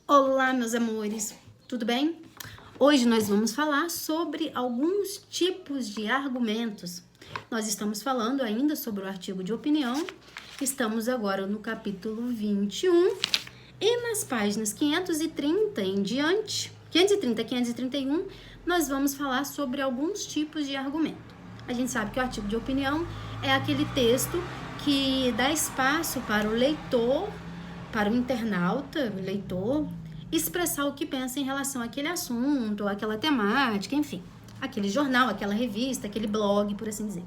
Olá, meus amores, tudo bem? Hoje nós vamos falar sobre alguns tipos de argumentos. Nós estamos falando ainda sobre o artigo de opinião, estamos agora no capítulo 21 e nas páginas 530 em diante, 530 e 531, nós vamos falar sobre alguns tipos de argumento. A gente sabe que o artigo de opinião é aquele texto que dá espaço para o leitor, para o internauta, o leitor, expressar o que pensa em relação àquele assunto, ou àquela temática, enfim, aquele jornal, aquela revista, aquele blog, por assim dizer.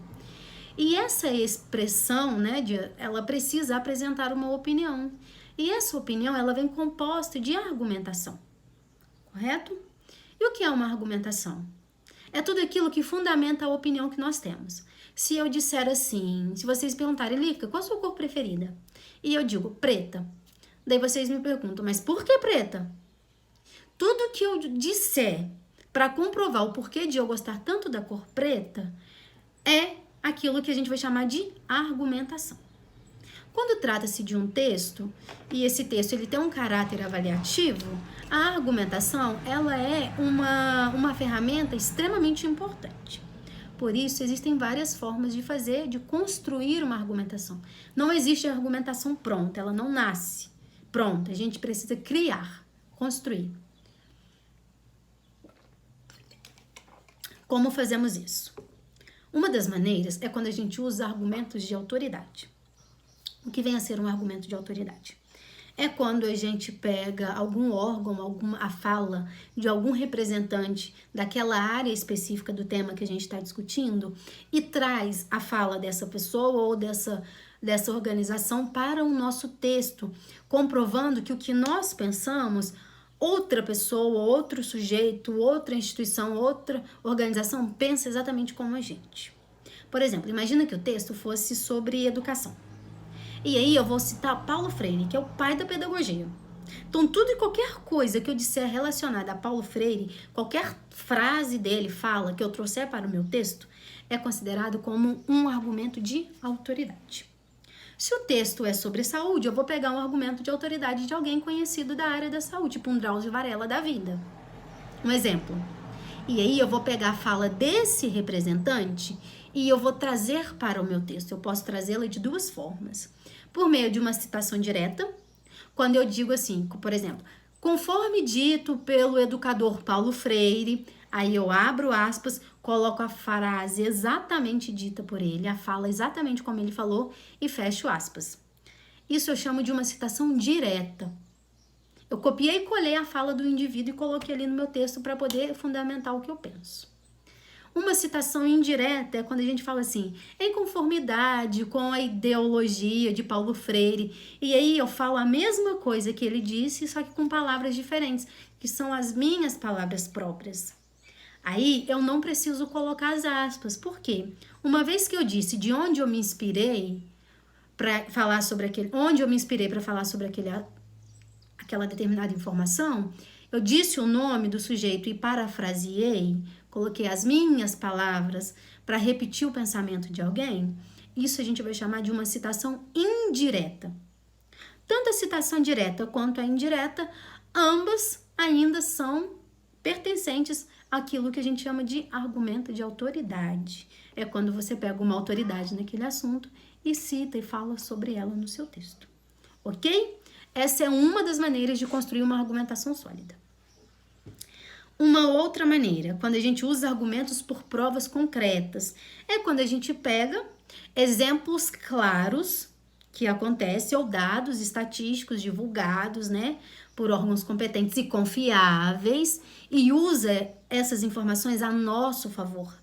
E essa expressão, né, ela precisa apresentar uma opinião. E essa opinião, ela vem composta de argumentação, correto? E o que é uma argumentação? É tudo aquilo que fundamenta a opinião que nós temos. Se eu disser assim, se vocês perguntarem, Lica, qual a sua cor preferida? E eu digo, preta. Daí vocês me perguntam, mas por que preta? Tudo que eu disser para comprovar o porquê de eu gostar tanto da cor preta é aquilo que a gente vai chamar de argumentação. Quando trata-se de um texto, e esse texto ele tem um caráter avaliativo, a argumentação ela é uma ferramenta extremamente importante. Por isso, existem várias formas de construir uma argumentação. Não existe argumentação pronta, ela não nasce pronta. A gente precisa criar, construir. Como fazemos isso? Uma das maneiras é quando a gente usa argumentos de autoridade. O que vem a ser um argumento de autoridade? É quando a gente pega algum órgão, a fala de algum representante daquela área específica do tema que a gente está discutindo e traz a fala dessa pessoa ou dessa organização para o nosso texto, comprovando que o que nós pensamos, outra pessoa, outro sujeito, outra instituição, outra organização pensa exatamente como a gente. Por exemplo, imagina que o texto fosse sobre educação. E aí eu vou citar Paulo Freire, que é o pai da pedagogia. Então, tudo e qualquer coisa que eu disser relacionada a Paulo Freire, qualquer frase dele, fala, que eu trouxer para o meu texto, é considerado como um argumento de autoridade. Se o texto é sobre saúde, eu vou pegar um argumento de autoridade de alguém conhecido da área da saúde, tipo um Drauzio Varela da vida. Um exemplo. E aí eu vou pegar a fala desse representante e eu vou trazer para o meu texto. Eu posso trazê-la de duas formas. Por meio de uma citação direta, quando eu digo assim, por exemplo, conforme dito pelo educador Paulo Freire, aí eu abro aspas, coloco a frase exatamente dita por ele, a fala exatamente como ele falou e fecho aspas. Isso eu chamo de uma citação direta. Eu copiei e colei a fala do indivíduo e coloquei ali no meu texto para poder fundamentar o que eu penso. Uma citação indireta é quando a gente fala assim, em conformidade com a ideologia de Paulo Freire, e aí eu falo a mesma coisa que ele disse, só que com palavras diferentes, que são as minhas palavras próprias. Aí eu não preciso colocar as aspas, por quê? Uma vez que eu disse de onde eu me inspirei para falar sobre aquela determinada informação, eu disse o nome do sujeito e parafraseei, coloquei as minhas palavras para repetir o pensamento de alguém, isso a gente vai chamar de uma citação indireta. Tanto a citação direta quanto a indireta, ambas ainda são pertencentes àquilo que a gente chama de argumento de autoridade. É quando você pega uma autoridade naquele assunto e cita e fala sobre ela no seu texto. Ok? Essa é uma das maneiras de construir uma argumentação sólida. Uma outra maneira, quando a gente usa argumentos por provas concretas, é quando a gente pega exemplos claros que acontecem ou dados estatísticos divulgados, né, por órgãos competentes e confiáveis e usa essas informações a nosso favor.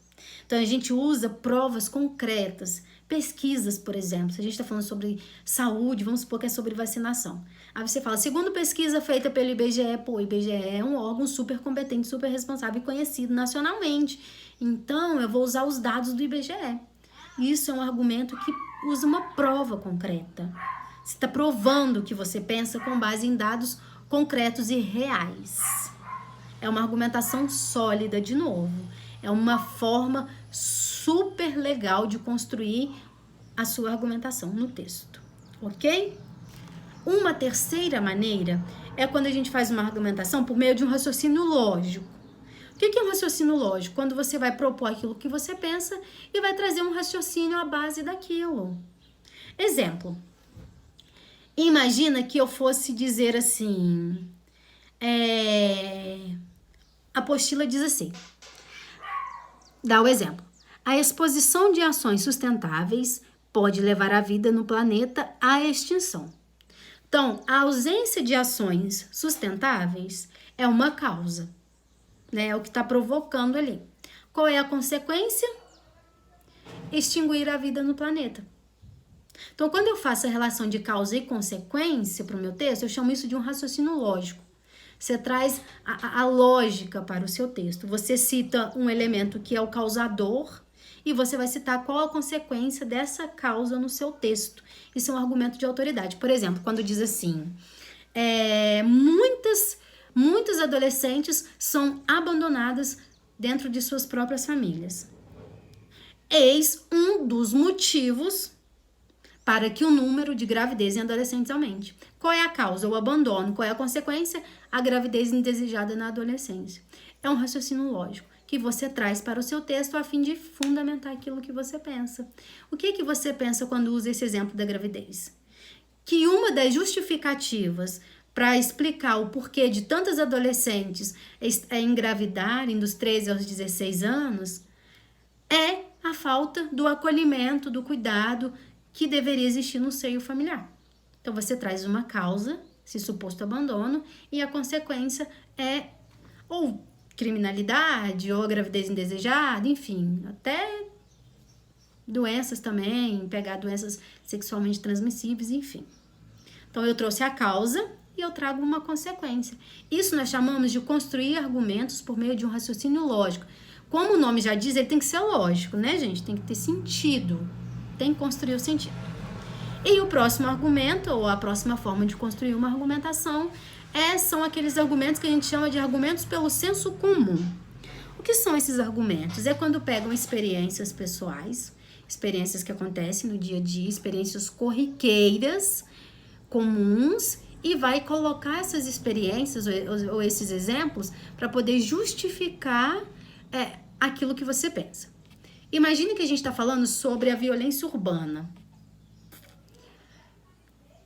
Então, a gente usa provas concretas, pesquisas, por exemplo. Se a gente está falando sobre saúde, vamos supor que é sobre vacinação. Aí você fala, segundo pesquisa feita pelo IBGE, o IBGE é um órgão super competente, super responsável e conhecido nacionalmente. Então, eu vou usar os dados do IBGE. Isso é um argumento que usa uma prova concreta. Você está provando o que você pensa com base em dados concretos e reais. É uma argumentação sólida, de novo. É uma forma super legal de construir a sua argumentação no texto, ok? Uma terceira maneira é quando a gente faz uma argumentação por meio de um raciocínio lógico. O que é um raciocínio lógico? Quando você vai propor aquilo que você pensa e vai trazer um raciocínio à base daquilo. Exemplo. Imagina que eu fosse dizer assim... A apostila diz assim... Dá o exemplo. A exposição de ações sustentáveis pode levar a vida no planeta à extinção. Então, a ausência de ações sustentáveis é uma causa, né? É o que está provocando ali. Qual é a consequência? Extinguir a vida no planeta. Então, quando eu faço a relação de causa e consequência para o meu texto, eu chamo isso de um raciocínio lógico. Você traz a lógica para o seu texto. Você cita um elemento que é o causador e você vai citar qual a consequência dessa causa no seu texto. Isso é um argumento de autoridade. Por exemplo, quando diz assim, muitas adolescentes são abandonadas dentro de suas próprias famílias. Eis um dos motivos para que o número de gravidez em adolescentes aumente. Qual é a causa? O abandono. Qual é a consequência? A gravidez indesejada na adolescência. É um raciocínio lógico que você traz para o seu texto a fim de fundamentar aquilo que você pensa. O que você pensa quando usa esse exemplo da gravidez? Que uma das justificativas para explicar o porquê de tantas adolescentes engravidarem dos 13 aos 16 anos é a falta do acolhimento, do cuidado que deveria existir no seio familiar. Então, você traz uma causa, esse suposto abandono, e a consequência é ou criminalidade, ou gravidez indesejada, enfim, até doenças também, pegar doenças sexualmente transmissíveis, enfim. Então, eu trouxe a causa e eu trago uma consequência. Isso nós chamamos de construir argumentos por meio de um raciocínio lógico. Como o nome já diz, ele tem que ser lógico, né, gente? Tem que ter sentido. Tem que construir o sentido. E o próximo argumento, ou a próxima forma de construir uma argumentação, são aqueles argumentos que a gente chama de argumentos pelo senso comum. O que são esses argumentos? É quando pegam experiências pessoais, experiências que acontecem no dia a dia, experiências corriqueiras, comuns, e vai colocar essas experiências ou esses exemplos para poder justificar aquilo que você pensa. Imagine que a gente está falando sobre a violência urbana.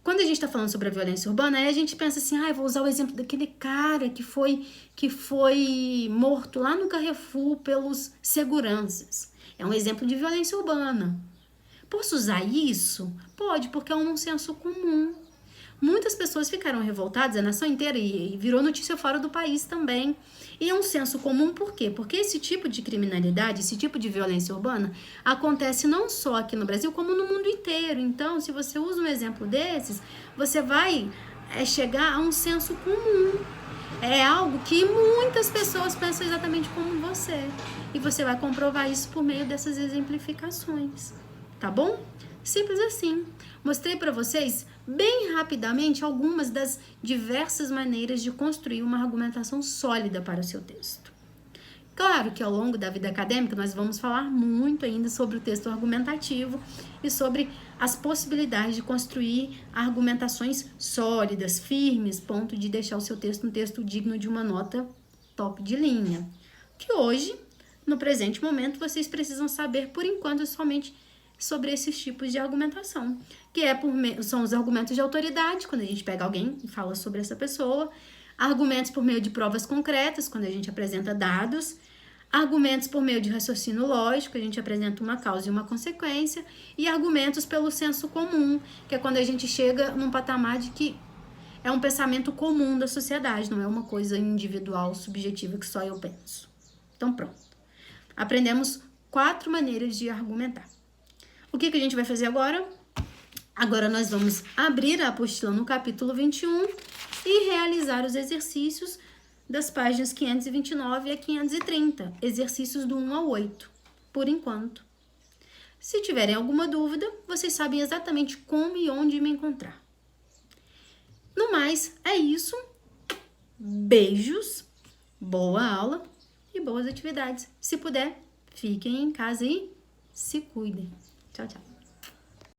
Quando a gente está falando sobre a violência urbana, aí a gente pensa assim, vou usar o exemplo daquele cara que foi morto lá no Carrefour pelos seguranças. É um exemplo de violência urbana. Posso usar isso? Pode, porque é um senso comum. Muitas pessoas ficaram revoltadas, a nação inteira, e virou notícia fora do país também. E é um senso comum por quê? Porque esse tipo de criminalidade, esse tipo de violência urbana acontece não só aqui no Brasil, como no mundo inteiro. Então, se você usa um exemplo desses, você vai chegar a um senso comum. É algo que muitas pessoas pensam exatamente como você. E você vai comprovar isso por meio dessas exemplificações. Tá bom? Simples assim. Mostrei para vocês bem rapidamente algumas das diversas maneiras de construir uma argumentação sólida para o seu texto. Claro que ao longo da vida acadêmica nós vamos falar muito ainda sobre o texto argumentativo e sobre as possibilidades de construir argumentações sólidas, firmes, ponto de deixar o seu texto um texto digno de uma nota top de linha. Que hoje, no presente momento, vocês precisam saber, por enquanto, somente sobre esses tipos de argumentação, que são os argumentos de autoridade, quando a gente pega alguém e fala sobre essa pessoa, argumentos por meio de provas concretas, quando a gente apresenta dados, argumentos por meio de raciocínio lógico, a gente apresenta uma causa e uma consequência, e argumentos pelo senso comum, que é quando a gente chega num patamar de que é um pensamento comum da sociedade, não é uma coisa individual, subjetiva, que só eu penso. Então, pronto. Aprendemos 4 maneiras de argumentar. O que a gente vai fazer agora? Agora nós vamos abrir a apostila no capítulo 21 e realizar os exercícios das páginas 529 a 530, exercícios do 1 ao 8, por enquanto. Se tiverem alguma dúvida, vocês sabem exatamente como e onde me encontrar. No mais, é isso. Beijos, boa aula e boas atividades. Se puder, fiquem em casa e se cuidem. Tchau, tchau.